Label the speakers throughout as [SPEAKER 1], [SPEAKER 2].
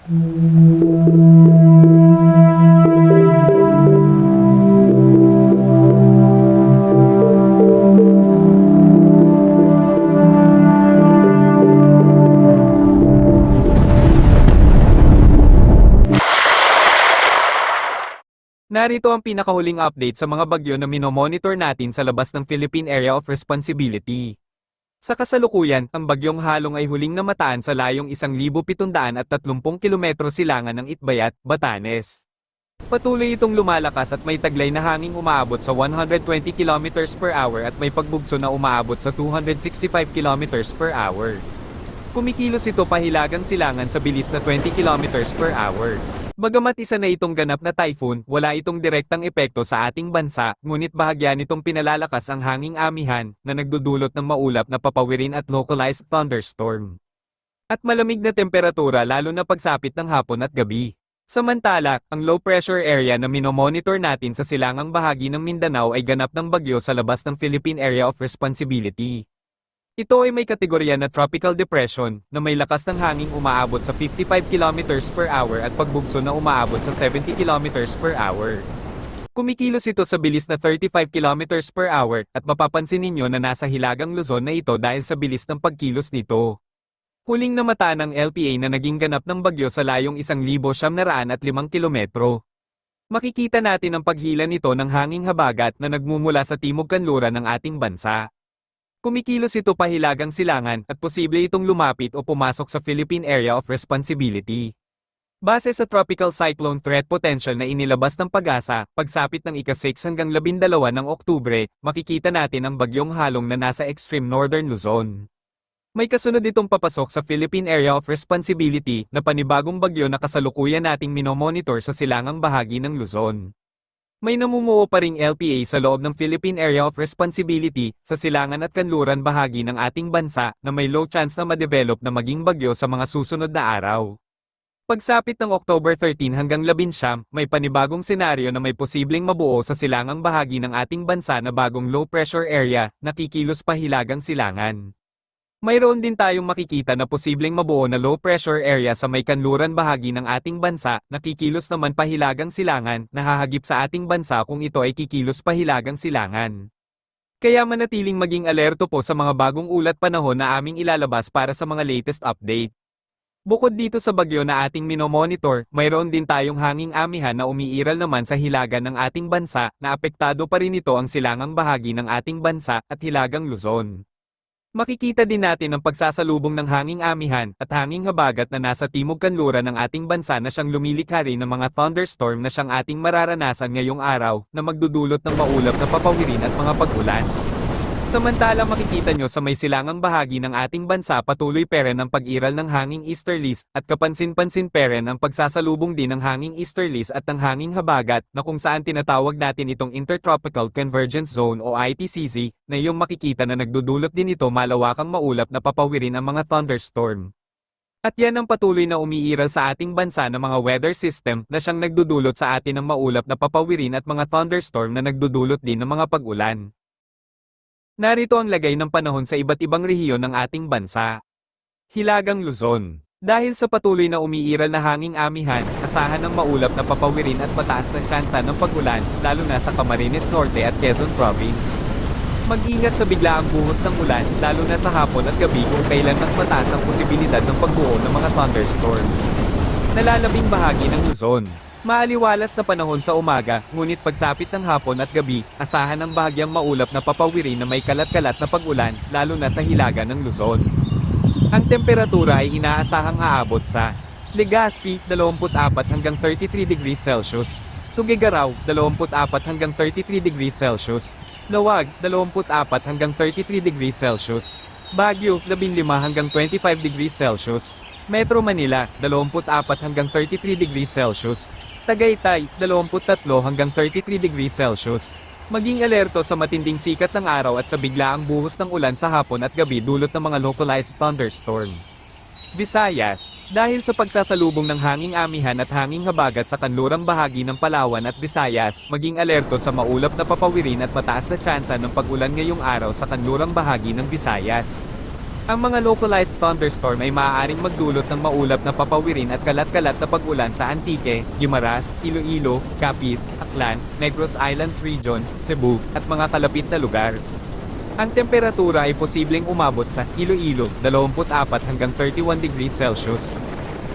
[SPEAKER 1] Narito ang pinakahuling update sa mga bagyo na minomonitor natin sa labas ng Philippine Area of Responsibility. Sa kasalukuyan, ang bagyong Halong ay huling namataan sa layong 1,730 kilometro silangan ng Itbayat, Batanes. Patuloy itong lumalakas at may taglay na hanging umaabot sa 120 kilometers per hour at may pagbugso na umaabot sa 265 kilometers per hour. Kumikilos ito pahilagang silangan sa bilis na 20 kilometers per hour. Bagamat isa na itong ganap na typhoon, wala itong direktang epekto sa ating bansa, ngunit bahagya nitong pinalalakas ang hanging amihan, na nagdudulot ng maulap na papawirin at localized thunderstorm. At malamig na temperatura lalo na pagsapit ng hapon at gabi. Samantala, ang low pressure area na minomonitor natin sa silangang bahagi ng Mindanao ay ganap ng bagyo sa labas ng Philippine Area of Responsibility. Ito ay may kategorya na Tropical Depression, na may lakas ng hanging umaabot sa 55 kilometers per hour at pagbugso na umaabot sa 70 kilometers per hour. Kumikilos ito sa bilis na 35 kilometers per hour, at mapapansin ninyo na nasa hilagang Luzon na ito dahil sa bilis ng pagkilos nito. Huling namataan ng LPA na naging ganap ng bagyo sa layong 1,705 kilometro. Makikita natin ang paghila nito ng hanging habagat na nagmumula sa timog kanluran ng ating bansa. Kumikilos ito pahilagang silangan at posible itong lumapit o pumasok sa Philippine Area of Responsibility. Base sa Tropical Cyclone Threat Potential na inilabas ng PAGASA, pagsapit ng ika-6 hanggang 12 ng Oktubre, makikita natin ang bagyong Halong na nasa extreme northern Luzon. May kasunod itong papasok sa Philippine Area of Responsibility na panibagong bagyo na kasalukuyan nating minomonitor sa silangang bahagi ng Luzon. May namumuo pa ring LPA sa loob ng Philippine Area of Responsibility sa silangan at kanluran bahagi ng ating bansa na may low chance na ma-develop na maging bagyo sa mga susunod na araw. Pagsapit ng October 13 hanggang 19, may panibagong senaryo na may posibleng mabuo sa silangang bahagi ng ating bansa na bagong low pressure area na kikilos pahilagang silangan. Mayroon din tayong makikita na posibleng mabuo na low pressure area sa may kanluran bahagi ng ating bansa, na kikilos naman pahilagang silangan, na hahagip sa ating bansa kung ito ay kikilos pahilagang silangan. Kaya manatiling maging alerto po sa mga bagong ulat panahon na aming ilalabas para sa mga latest update. Bukod dito sa bagyo na ating minomonitor, mayroon din tayong hanging amihan na umiiral naman sa hilaga ng ating bansa, na apektado pa rin ito ang silangang bahagi ng ating bansa at hilagang Luzon. Makikita din natin ang pagsasalubong ng hanging amihan at hanging habagat na nasa timog kanluran ng ating bansa na siyang lumilikha rin ng mga thunderstorm na siyang ating mararanasan ngayong araw na magdudulot ng maulap na papawirin at mga pag-ulan. Samantala makikita nyo sa may silangang bahagi ng ating bansa patuloy pa rin ang pag-iral ng hanging easterlies at kapansin-pansin pa rin ang pagsasalubong din ng hanging easterlies at ng hanging habagat na kung saan tinatawag natin itong Intertropical Convergence Zone o ITCZ na iyong makikita na nagdudulot din ito malawakang maulap na papawirin ang mga thunderstorm. At yan ang patuloy na umiiral sa ating bansa ng mga weather system na siyang nagdudulot sa atin ng maulap na papawirin at mga thunderstorm na nagdudulot din ng mga pag-ulan. Narito ang lagay ng panahon sa iba't ibang rehiyon ng ating bansa. Hilagang Luzon. Dahil sa patuloy na umiiral na hanging amihan, asahan ng maulap na papawirin at mataas na tsansa ng pag-ulan, lalo na sa Camarines Norte at Quezon Province. Mag-ingat sa biglaang buhos ng ulan, lalo na sa hapon at gabi kung kailan mas mataas ang posibilidad ng pagbuo ng mga thunderstorm. Nalalabing bahagi ng Luzon. Maaliwalas na panahon sa umaga, ngunit pagsapit ng hapon at gabi, asahan ng bahagyang maulap na papawirin na may kalat-kalat na pag-ulan, lalo na sa hilaga ng Luzon. Ang temperatura ay inaasahang aabot sa Legazpi, 24 hanggang 33 degrees Celsius, Tuguegarao, 24 hanggang 33 degrees Celsius, Lawag, 24 hanggang 33 degrees Celsius, Baguio, 15 hanggang 25 degrees Celsius, Metro Manila, 24 hanggang 33 degrees Celsius, Tagaytay, 23 hanggang 33 degrees Celsius. Maging alerto sa matinding sikat ng araw at sa biglaang buhos ng ulan sa hapon at gabi dulot ng mga localized thunderstorm. Visayas. Dahil sa pagsasalubong ng hanging amihan at hanging habagat sa kanlurang bahagi ng Palawan at Visayas, maging alerto sa maulap na papawirin at mataas na tsansa ng pag-ulan ngayong araw sa kanlurang bahagi ng Visayas. Ang mga localized thunderstorm ay maaaring magdulot ng maulap na papawirin at kalat-kalat na pag-ulan sa Antique, Guimaras, Iloilo, Capiz, Aklan, Negros Islands Region, Cebu, at mga kalapit na lugar. Ang temperatura ay posibleng umabot sa Iloilo, 24 hanggang 31 degrees Celsius.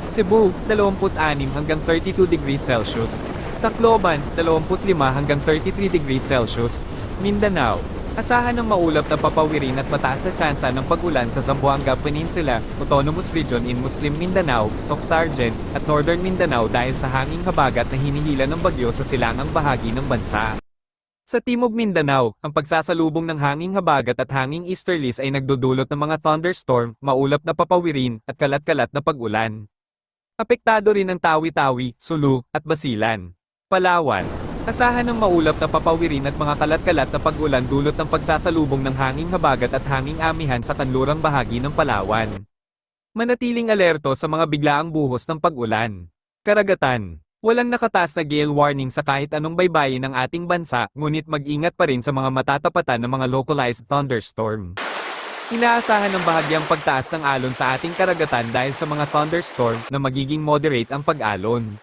[SPEAKER 1] Cebu, 26 hanggang 32 degrees Celsius. Tacloban, 25 hanggang 33 degrees Celsius. Mindanao, asahan ng maulap na papawirin at mataas na tsansa ng pag-ulan sa Zamboanga Peninsula, Autonomous Region in Muslim Mindanao, Soc-Sargent, at Northern Mindanao dahil sa hanging habagat na hinihila ng bagyo sa silangang bahagi ng bansa. Sa Timog Mindanao, ang pagsasalubong ng hanging habagat at hanging easterlies ay nagdudulot ng mga thunderstorm, maulap na papawirin, at kalat-kalat na pag-ulan. Apektado rin ang Tawi-Tawi, Sulu, at Basilan. Palawan, asahan ng maulap na papawirin at mga kalat-kalat na pag-ulan dulot ng pagsasalubong ng hanging habagat at hanging amihan sa kanlurang bahagi ng Palawan. Manatiling alerto sa mga biglaang buhos ng pag-ulan. Karagatan, walang nakataas na gale warning sa kahit anong baybayin ng ating bansa, ngunit mag-ingat pa rin sa mga matatapatan ng mga localized thunderstorm. Inaasahan ng bahagyang pagtaas ng alon sa ating karagatan dahil sa mga thunderstorm na magiging moderate ang pag-alon.